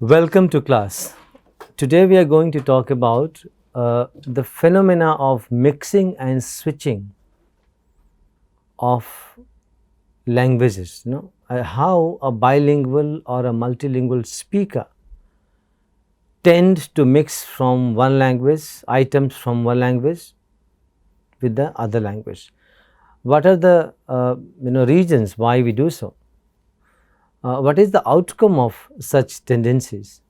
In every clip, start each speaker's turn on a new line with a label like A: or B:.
A: Welcome to class. Today we are going to talk about the phenomena of mixing and switching of languages. How a bilingual or a multilingual speaker tend to mix from one language, items from one language with the other language. What are the reasons why we do so? What is the outcome of such tendencies?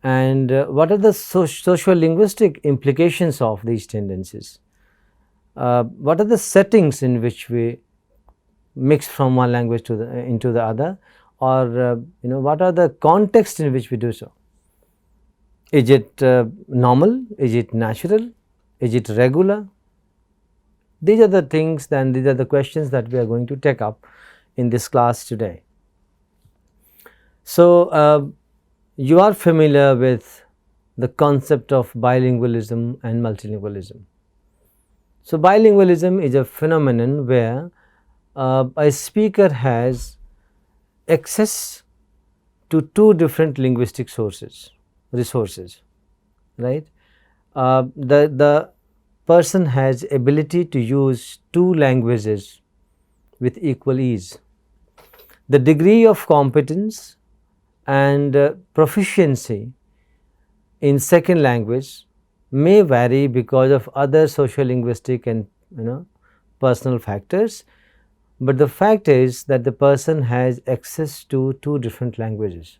A: And what are the socio-linguistic implications of these tendencies? What are the settings in which we mix from one language to into the other, or what are the contexts in which we do so? Is it normal? Is it natural? Is it regular? These are the things, and these are the questions that we are going to take up in this class today. So, you are familiar with the concept of bilingualism and multilingualism. So, bilingualism is a phenomenon where a speaker has access to two different linguistic resources, right? The person has ability to use two languages with equal ease. The degree of competence and proficiency in second language may vary because of other socio-linguistic and personal factors, but the fact is that the person has access to two different languages.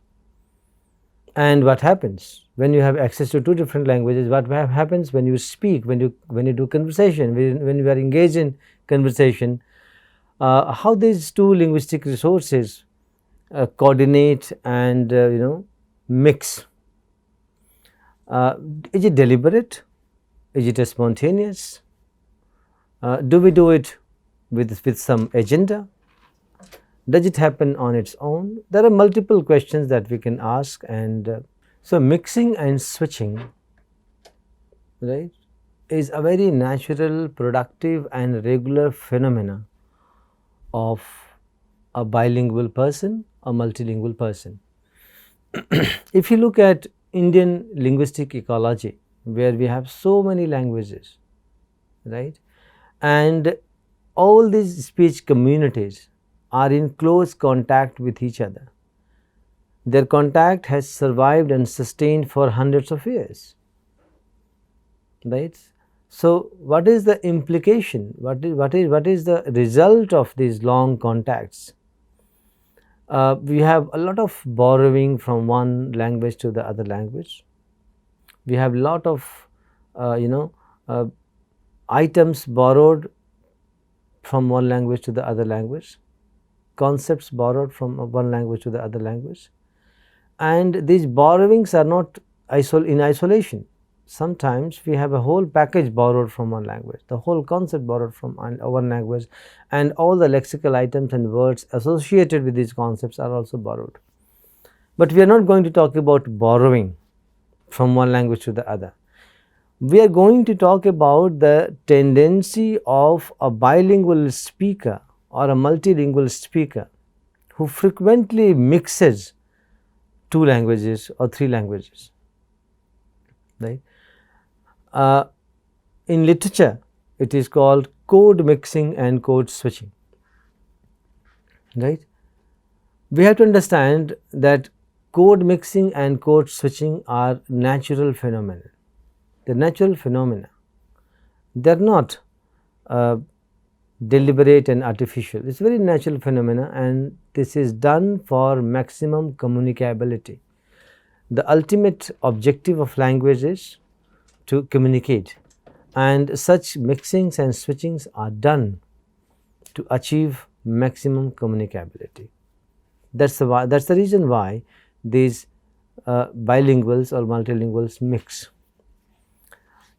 A: And what happens when you have access to two different languages? What happens when you speak, when you do conversation, when you are engaged in conversation? How these two linguistic resources coordinate and mix. Is it deliberate? Is it spontaneous? Do we do it with some agenda? Does it happen on its own? There are multiple questions that we can ask, and so mixing and switching, right, is a very natural, productive and regular phenomena of a bilingual person, a multilingual person. If you look at Indian linguistic ecology, where we have so many languages, right, and all these speech communities are in close contact with each other. Their contact has survived and sustained for hundreds of years, right? So, what is the implication? What is the result of these long contacts? We have a lot of borrowing from one language to the other language. We have a lot of items borrowed from one language to the other language, concepts borrowed from one language to the other language, and these borrowings are not in isolation. Sometimes we have a whole package borrowed from one language, the whole concept borrowed from one language, and all the lexical items and words associated with these concepts are also borrowed. But we are not going to talk about borrowing from one language to the other. We are going to talk about the tendency of a bilingual speaker or a multilingual speaker who frequently mixes two languages or three languages, right? In literature, it is called code mixing and code switching, right? We have to understand that code mixing and code switching are natural phenomena. The natural phenomena, they are not deliberate and artificial. It is very natural phenomena, and this is done for maximum communicability. The ultimate objective of language is to communicate, and such mixings and switchings are done to achieve maximum communicability. That's the reason why these bilinguals or multilinguals mix.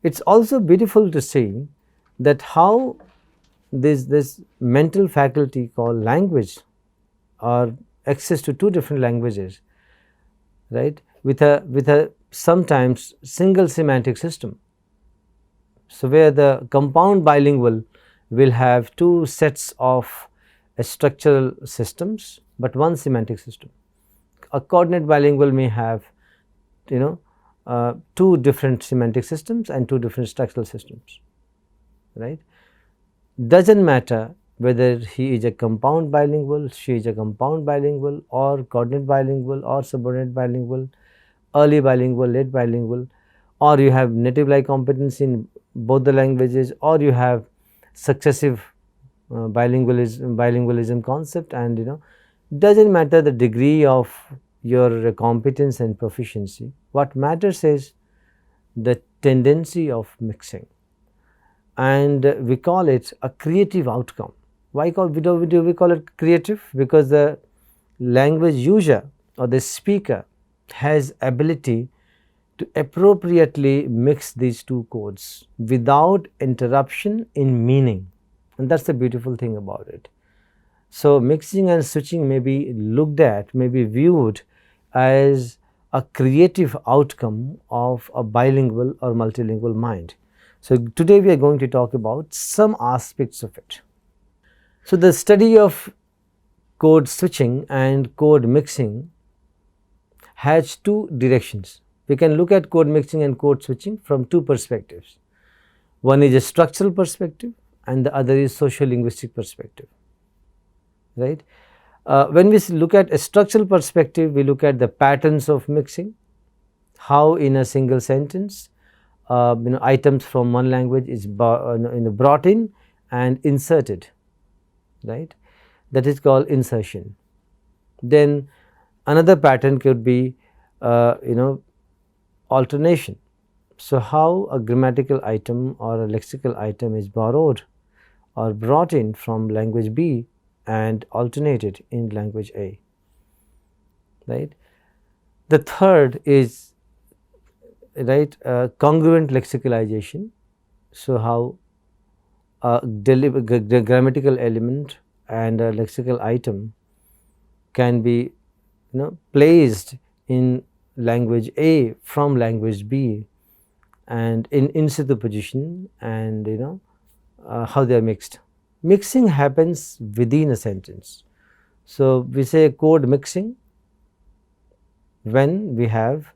A: It's also beautiful to see that how this mental faculty called language, or access to two different languages, right, with a sometimes single semantic system. So, where the compound bilingual will have two sets of structural systems, but one semantic system. A coordinate bilingual may have, you know, two different semantic systems and two different structural systems, right. Doesn't matter whether he is a compound bilingual, she is a compound bilingual, or coordinate bilingual, or subordinate bilingual, early bilingual, late bilingual, or you have native like competence in both the languages, or you have successive bilingualism concept, and you know, doesn't matter the degree of your competence and proficiency. What matters is the tendency of mixing, and we call it a creative outcome. Why do we call it creative? Because the language user or the speaker has ability to appropriately mix these two codes without interruption in meaning, and that is the beautiful thing about it. So, mixing and switching may be looked at, may be viewed as a creative outcome of a bilingual or multilingual mind. So, today we are going to talk about some aspects of it. So, the study of code switching and code mixing has two directions. We can look at code mixing and code switching from two perspectives. One is a structural perspective and the other is socio-linguistic perspective, right. When we look at a structural perspective, we look at the patterns of mixing, how in a single sentence items from one language is brought in and inserted, right. That is called insertion. Then another pattern could be alternation. So, how a grammatical item or a lexical item is borrowed or brought in from language B and alternated in language A, right. The third is congruent lexicalization. So, how a grammatical element and a lexical item can be placed in language A from language B and in situ position, and how they are mixed. Mixing happens within a sentence. So, we say code mixing when we have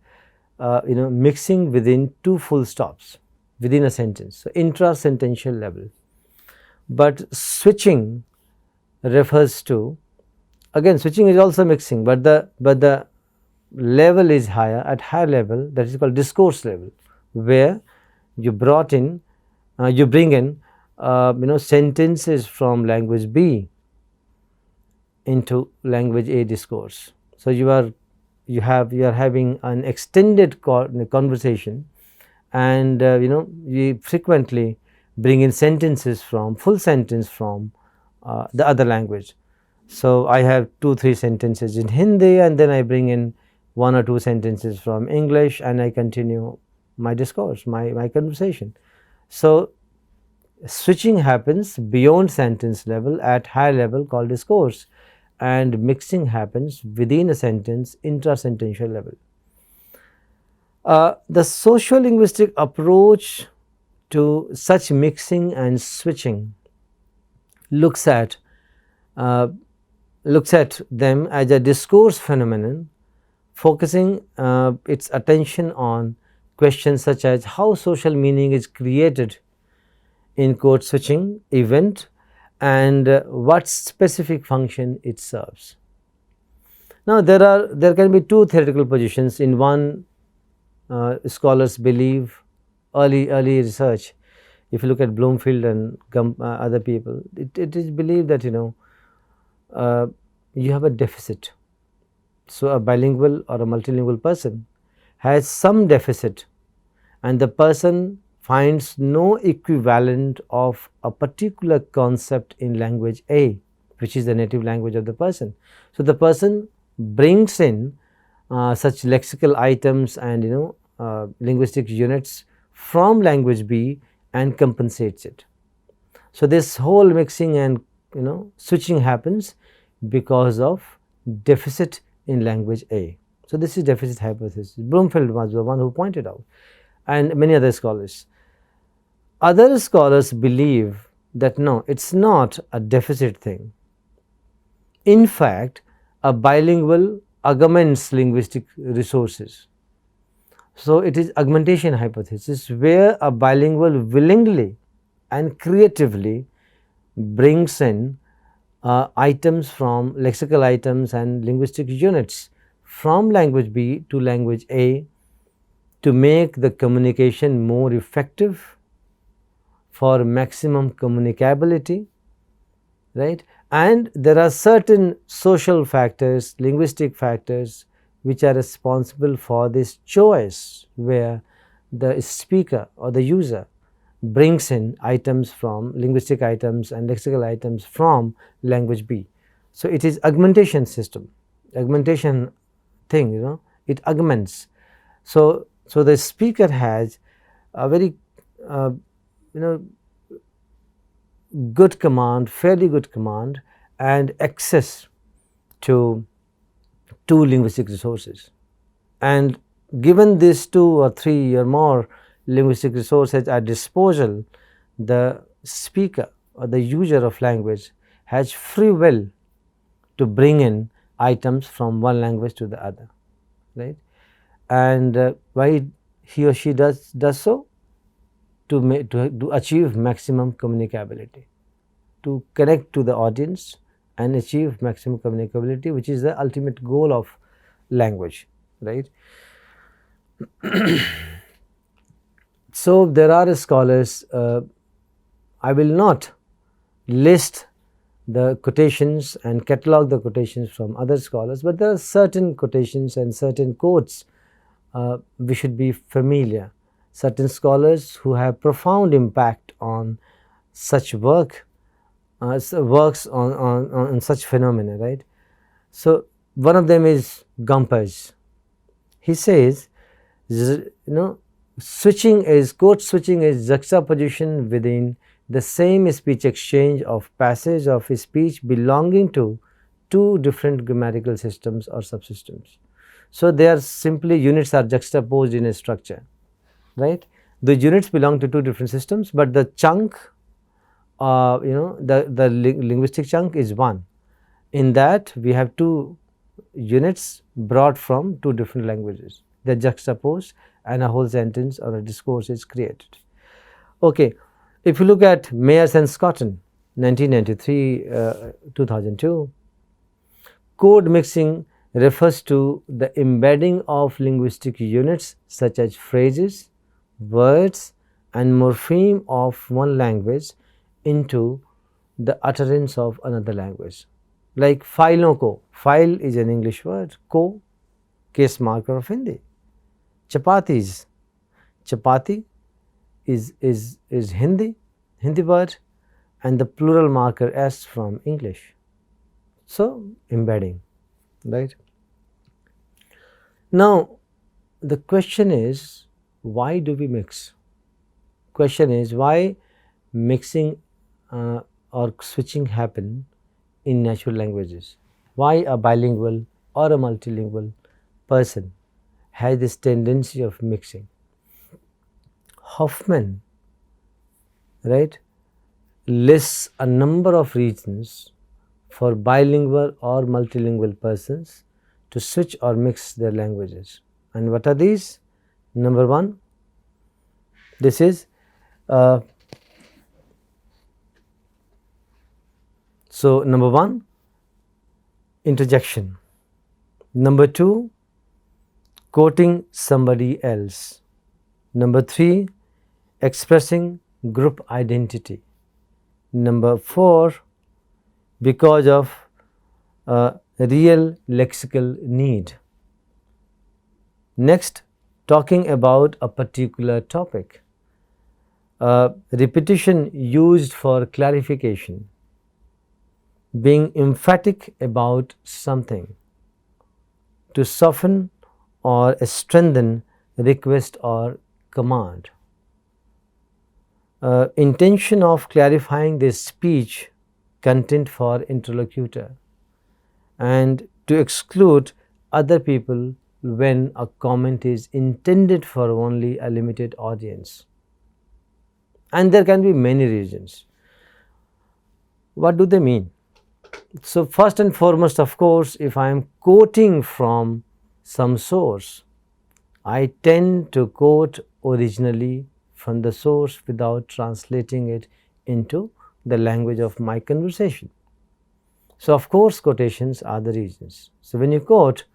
A: mixing within two full stops within a sentence, so intra-sentential level. But switching refers to, again switching is also mixing, but the level is higher, at higher level, that is called discourse level, where you bring in sentences from language B into language A discourse. So, you are having an extended conversation, and we frequently bring in sentences from full sentence from the other language. So, I have 2-3 sentences in Hindi, and then I bring in 1 or 2 sentences from English, and I continue my discourse, my conversation. So, switching happens beyond sentence level at high level called discourse, and mixing happens within a sentence intra-sentential level. The socio-linguistic approach to such mixing and switching looks at them as a discourse phenomenon, focusing its attention on questions such as how social meaning is created in code switching event and what specific function it serves. Now, there can be two theoretical positions. In one, scholars believe, early research, if you look at Bloomfield and other people, it is believed that you have a deficit. So, a bilingual or a multilingual person has some deficit, and the person finds no equivalent of a particular concept in language A, which is the native language of the person. So, the person brings in such lexical items and linguistic units from language B and compensates it. So, this whole mixing and switching happens because of deficit in language A. So, this is deficit hypothesis. Bloomfield was the one who pointed out, and many other scholars. Other scholars believe that no, it is not a deficit thing. In fact, a bilingual augments linguistic resources. So, it is augmentation hypothesis where a bilingual willingly and creatively brings in items from lexical items and linguistic units from language B to language A to make the communication more effective for maximum communicability, right. And there are certain social factors, linguistic factors which are responsible for this choice, where the speaker or the user brings in items from linguistic items and lexical items from language B. So, it is augmentation system, augmentation thing, it augments. So, the speaker has a very good command, fairly good command and access to two linguistic resources. And given these 2 or 3 or more linguistic resources at disposal, the speaker or the user of language has free will to bring in items from one language to the other, right. And why he or she does so? To achieve maximum communicability, to connect to the audience and achieve maximum communicability, which is the ultimate goal of language, right. So, there are scholars, I will not list the quotations and catalog the quotations from other scholars, but there are certain quotations and certain quotes we should be familiar, certain scholars who have profound impact on such works on such phenomena, right. So, one of them is Gautam. He says, switching is, quote, switching is juxtaposition within the same speech exchange of passage of speech belonging to two different grammatical systems or subsystems. So, they are simply units are juxtaposed in a structure, right. The units belong to two different systems, but the chunk, the linguistic chunk is one. In that we have two units brought from two different languages. They are juxtaposed and a whole sentence or a discourse is created. Okay. If you look at Mayers and Scotton, 1993-2002, code mixing refers to the embedding of linguistic units such as phrases, words and morpheme of one language into the utterance of another language. Like file ko, file is an English word, ko, case marker of Hindi. Chapatis, chapati is Hindi word and the plural marker s from English. So, embedding, right. Now, the question is, why do we mix? Question is, why mixing or switching happen in natural languages? Why a bilingual or a multilingual person has this tendency of mixing? Hoffman, right, lists a number of reasons for bilingual or multilingual persons to switch or mix their languages. And what are these? Number 1, this is so number 1, interjection. Number 2, quoting somebody else. Number 3, expressing group identity. Number 4, because of real lexical need. Next, talking about a particular topic. Repetition used for clarification. Being emphatic about something to soften or strengthen request or command. Intention of clarifying the speech content for interlocutor and to exclude other people when a comment is intended for only a limited audience. And there can be many reasons. What do they mean? So, first and foremost, of course, if I am quoting from some source, I tend to quote originally from the source without translating it into the language of my conversation. So, of course, quotations are the reasons. So, when you quote,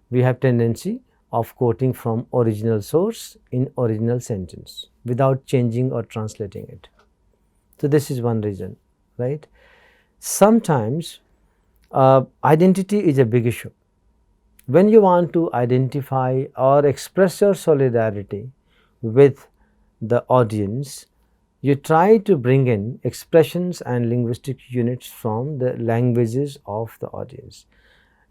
A: we have tendency of quoting from original source in original sentence without changing or translating it. So, this is one reason, right. Sometimes identity is a big issue. When you want to identify or express your solidarity with the audience, you try to bring in expressions and linguistic units from the languages of the audience.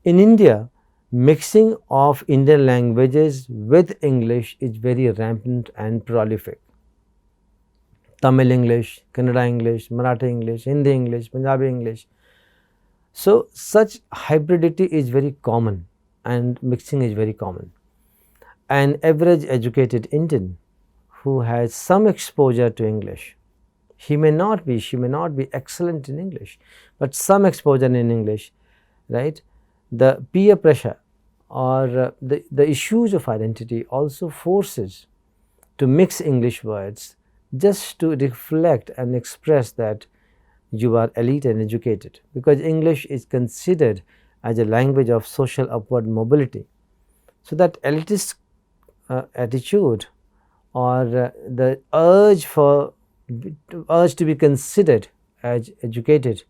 A: In India, mixing of Indian languages with English is very rampant and prolific. Tamil English, Kannada English, Marathi English, Hindi English, Punjabi English. So, such hybridity is very common and mixing is very common. An average educated Indian who has some exposure to English, she may not be excellent in English, but some exposure in English, right. The peer pressure or the issues of identity also forces to mix English words just to reflect and express that you are elite and educated, because English is considered as a language of social upward mobility. So, that elitist attitude or the urge to be considered as educated,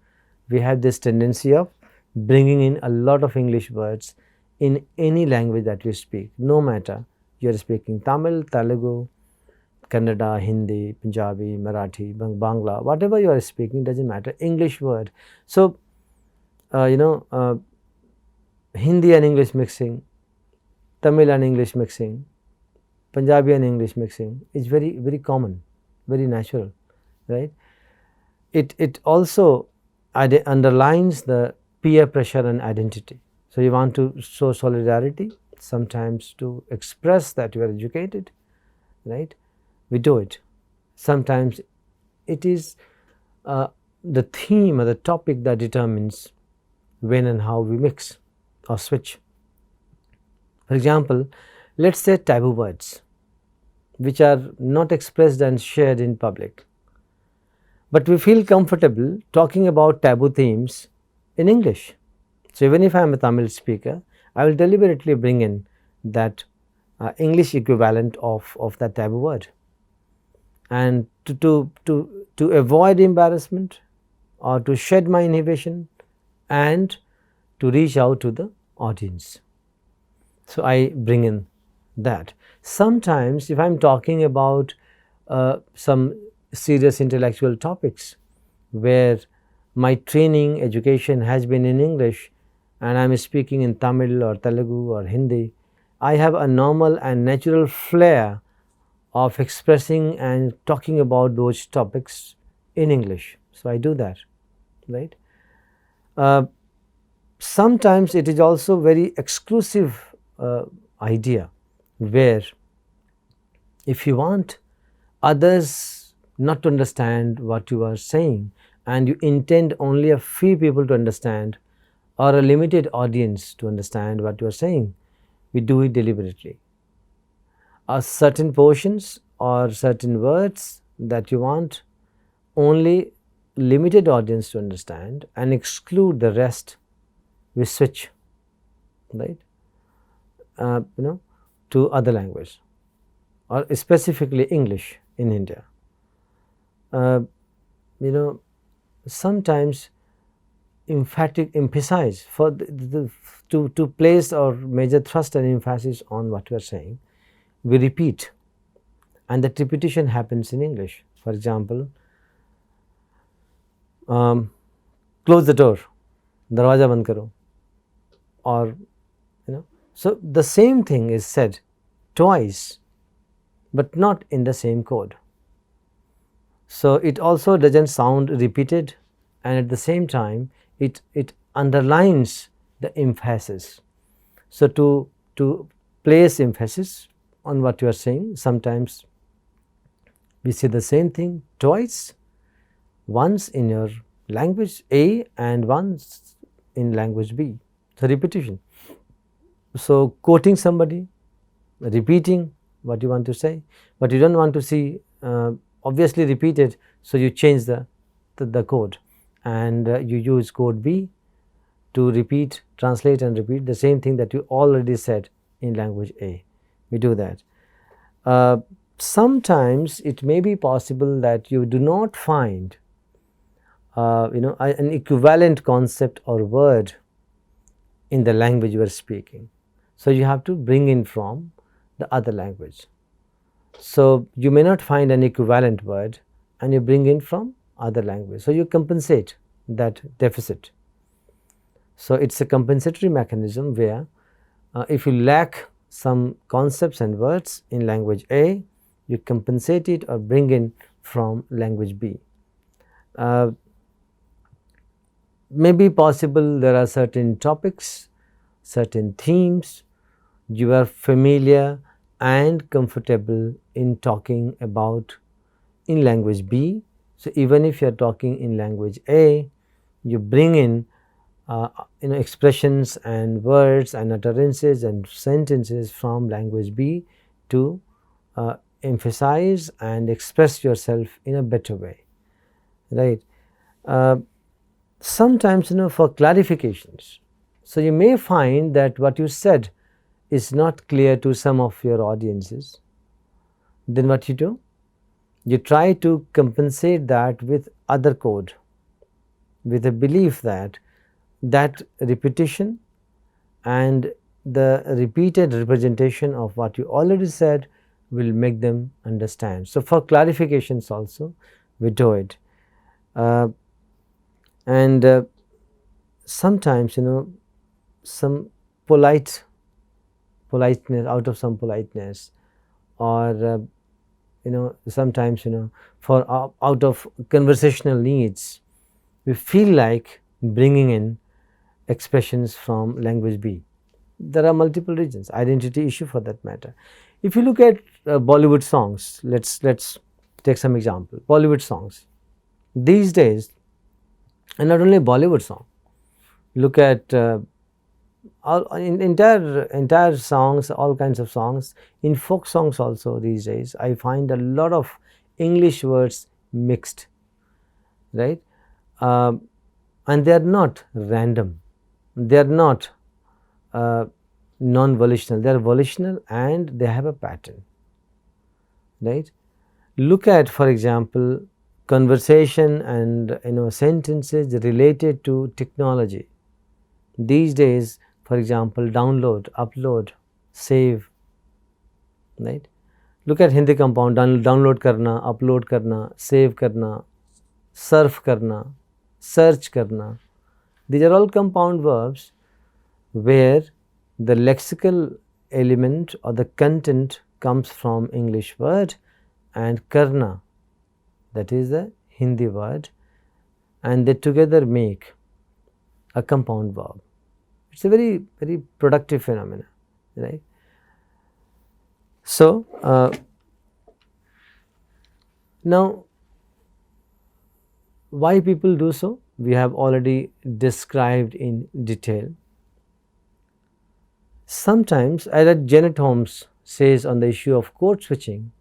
A: we have this tendency of bringing in a lot of English words in any language that we speak, no matter you are speaking Tamil, Telugu, Kannada, Hindi, Punjabi, Marathi, Bangla, whatever you are speaking, does not matter, English word. So, Hindi and English mixing, Tamil and English mixing, Punjabi and English mixing is very common, very natural, right. It also underlines the peer pressure and identity. So, you want to show solidarity, sometimes to express that you are educated, right. We do it. Sometimes it is the theme or the topic that determines when and how we mix or switch. For example, let us say taboo words which are not expressed and shared in public, but we feel comfortable talking about taboo themes in English. So, even if I am a Tamil speaker, I will deliberately bring in that English equivalent of that taboo word, and to avoid embarrassment or to shed my inhibition and to reach out to the audience. So, I bring in that. Sometimes if I am talking about some serious intellectual topics where my training education has been in English and I am speaking in Tamil or Telugu or Hindi, I have a normal and natural flair of expressing and talking about those topics in English. So, I do that, right. Sometimes it is also very exclusive idea where if you want others not to understand what you are saying and you intend only a few people to understand or a limited audience to understand what you are saying, we do it deliberately. Certain portions or certain words that you want only limited audience to understand and exclude the rest, we switch, right, to other language or specifically English in India. Sometimes emphasize for to place our major thrust and emphasis on what we are saying, we repeat, and that repetition happens in English. For example, close the door, darwaza band karo, or so the same thing is said twice, but not in the same code. So, it also does not sound repeated, and at the same time it underlines the emphasis. So, to place emphasis on what you are saying, sometimes we say the same thing twice, once in your language A and once in language B. So, repetition. So, quoting somebody, repeating what you want to say, but you do not want to see obviously repeated. So, you change the code and you use code B to repeat, translate and repeat the same thing that you already said in language A. We do that. Sometimes it may be possible that you do not find an equivalent concept or word in the language you are speaking. So, you have to bring in from the other language. So, you may not find an equivalent word and you bring in from other language. So, you compensate that deficit. So, it is a compensatory mechanism where if you lack some concepts and words in language A, you compensate it or bring in from language B. May be possible there are certain topics, certain themes you are familiar and comfortable in talking about in language B. So, even if you are talking in language A, you bring in expressions and words and utterances and sentences from language B to emphasize and express yourself in a better way, right. Sometimes for clarifications. So, you may find that what you said is not clear to some of your audiences. Then what you do? You try to compensate that with other code, with a belief that repetition and the repeated representation of what you already said will make them understand. So, for clarifications also we do it. And sometimes some politeness, out of some politeness, or sometimes for out of conversational needs, we feel like bringing in expressions from language B. There are multiple reasons, identity issue for that matter. If you look at Bollywood songs, let's take some example. Bollywood songs these days, and not only Bollywood song, look at entire songs, all kinds of songs. In folk songs also these days, I find a lot of English words mixed, right, and they are not random, they are not non-volitional, they are volitional and they have a pattern, right. Look at, for example, conversation and sentences related to technology. These days, for example, download, upload, save, right. Look at Hindi compound, download karna, upload karna, save karna, surf karna, search karna. These are all compound verbs where the lexical element or the content comes from English word, and karna, that is the Hindi word, and they together make a compound verb. It is a very, very productive phenomenon, right. So, now why people do so? We have already described in detail. Sometimes, as Janet Holmes says on the issue of code switching,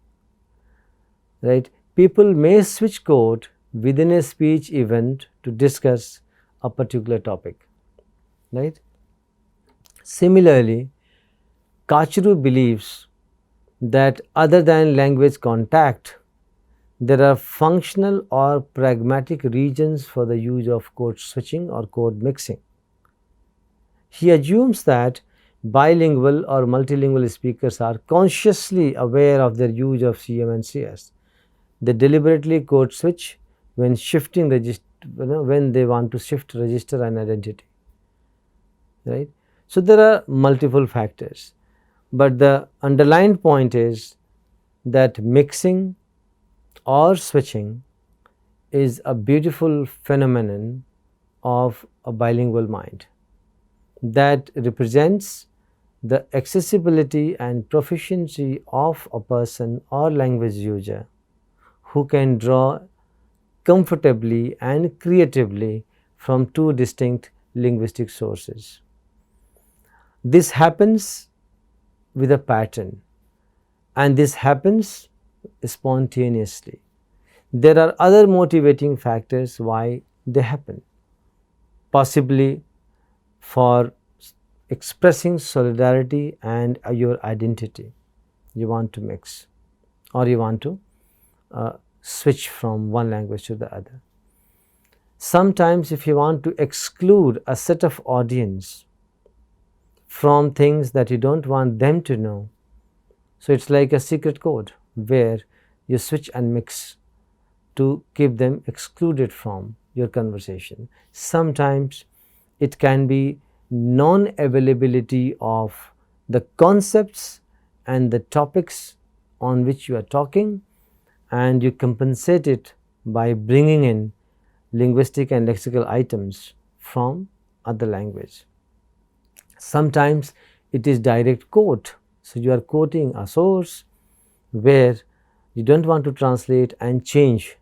A: right, people may switch code within a speech event to discuss a particular topic, right. Similarly, Kachru believes that other than language contact, there are functional or pragmatic reasons for the use of code switching or code mixing. He assumes that bilingual or multilingual speakers are consciously aware of their use of CM and CS. They deliberately code switch when shifting register, when they want to shift register and identity, right. So, there are multiple factors, but the underlying point is that mixing or switching is a beautiful phenomenon of a bilingual mind that represents the accessibility and proficiency of a person or language user who can draw comfortably and creatively from two distinct linguistic sources. This happens with a pattern, and this happens spontaneously. There are other motivating factors why they happen, possibly for expressing solidarity and your identity. You want to mix, or you want to switch from one language to the other. Sometimes if you want to exclude a set of audience from things that you don't want them to know, so it's like a secret code where you switch and mix to keep them excluded from your conversation. Sometimes it can be non-availability of the concepts and the topics on which you are talking, and you compensate it by bringing in linguistic and lexical items from other language. Sometimes it is direct quote. So, you are quoting a source where you don't want to translate and change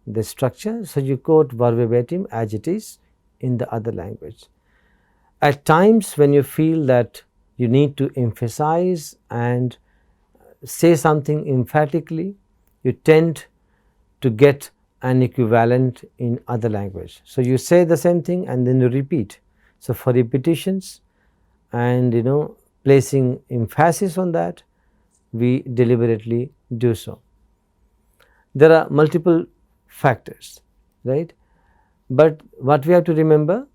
A: the structure. So, you quote verbatim as it is in the other language. At times when you feel that you need to emphasize and say something emphatically, you tend to get an equivalent in other language. So, you say the same thing and then you repeat. So, for repetitions and placing emphasis on that, we deliberately do so. There are multiple factors, right? But what we have to remember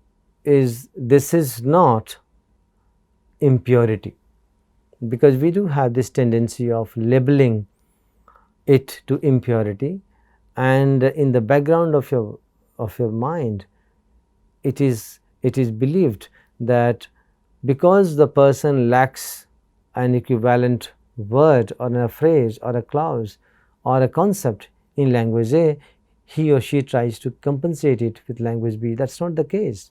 A: is this is not impurity, because we do have this tendency of labeling it to impurity, and in the background of your mind it is believed that because the person lacks an equivalent word or a phrase or a clause or a concept in language A, he or she tries to compensate it with language B. That is not the case.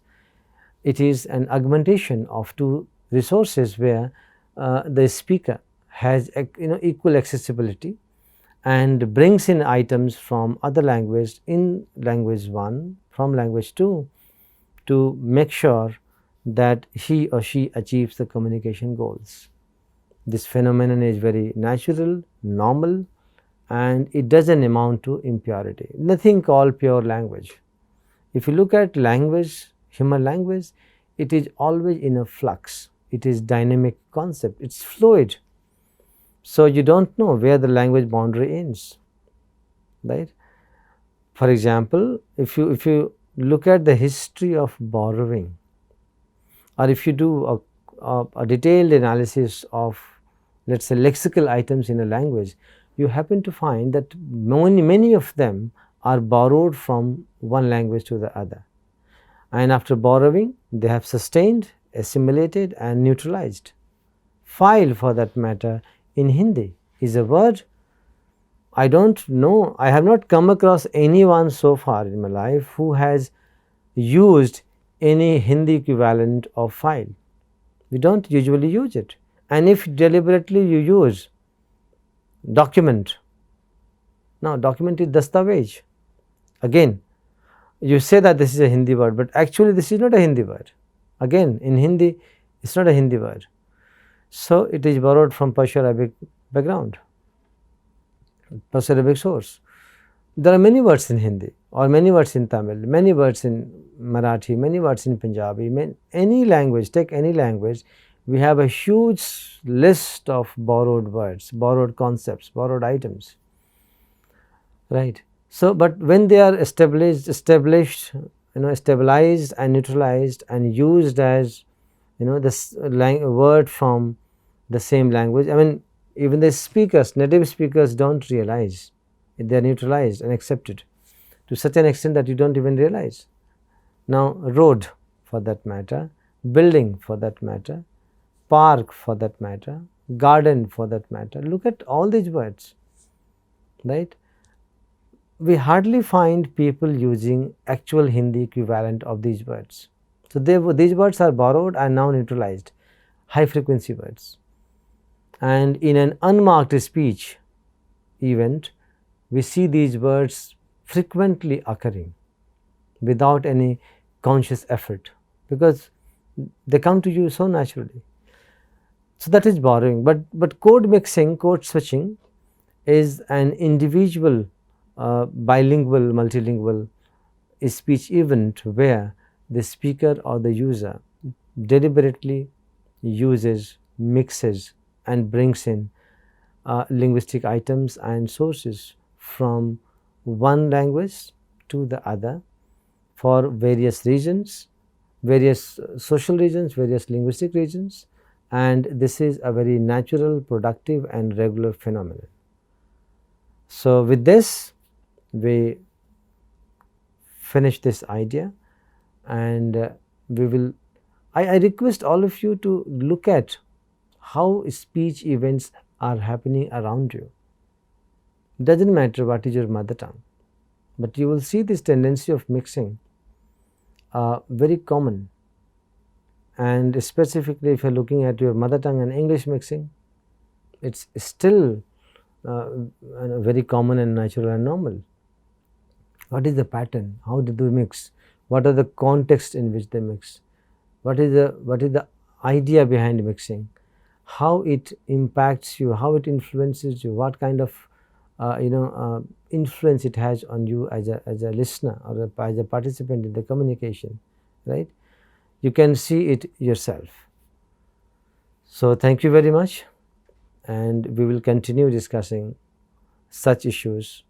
A: It is an augmentation of two resources where the speaker has equal accessibility and brings in items from other language in language 1, from language 2, to make sure that he or she achieves the communication goals. This phenomenon is very natural, normal, and it does not amount to impurity. Nothing called pure language. If you look at language, human language, it is always in a flux. It is dynamic concept, it is fluid. So, you do not know where the language boundary ends, right. For example, if you look at the history of borrowing, or if you do a detailed analysis of, let us say, lexical items in a language, you happen to find that many of them are borrowed from one language to the other, and after borrowing they have sustained, assimilated and neutralized. File, for that matter, in Hindi is a word. I do not know, I have not come across anyone so far in my life who has used any Hindi equivalent of file. We do not usually use it, and if deliberately you use document. Now, document is dastavej. Again, you say that this is a Hindi word, but actually this is not a Hindi word. Again, in Hindi it is not a Hindi word. So, it is borrowed from Perso-Arabic background, Perso-Arabic source. There are many words in Hindi, or many words in Tamil, many words in Marathi, many words in Punjabi, any language, take any language, we have a huge list of borrowed words, borrowed concepts, borrowed items, right. So, but when they are stabilized, stabilized and neutralized and used as this word from the same language, I mean, even the speakers, native speakers do not realize they are neutralized and accepted to such an extent that you do not even realize. Now, road, for that matter, building, for that matter, park, for that matter, garden, for that matter, look at all these words, right. We hardly find people using actual Hindi equivalent of these words. So, these words are borrowed and now neutralized, high frequency words, and in an unmarked speech event we see these words frequently occurring without any conscious effort. because they come to you so naturally. So that is borrowing, but code mixing, code switching is an individual bilingual, multilingual speech event where the speaker or the user deliberately uses, mixes and brings in linguistic items and sources from one language to the other for various reasons, various social reasons, various linguistic reasons, and this is a very natural, productive and regular phenomenon. So, with this we finish this idea, and we will I request all of you to look at how speech events are happening around you. Does not matter what is your mother tongue, but you will see this tendency of mixing very common, and specifically if you are looking at your mother tongue and English mixing, it is still very common and natural and normal. What is the pattern? How did they mix? What are the contexts in which they mix? What is the idea behind mixing? How it impacts you? How it influences you? What kind of influence it has on you as a listener or as a participant in the communication, right? You can see it yourself. So, thank you very much, and we will continue discussing such issues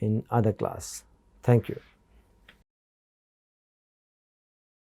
A: in other class. Thank you.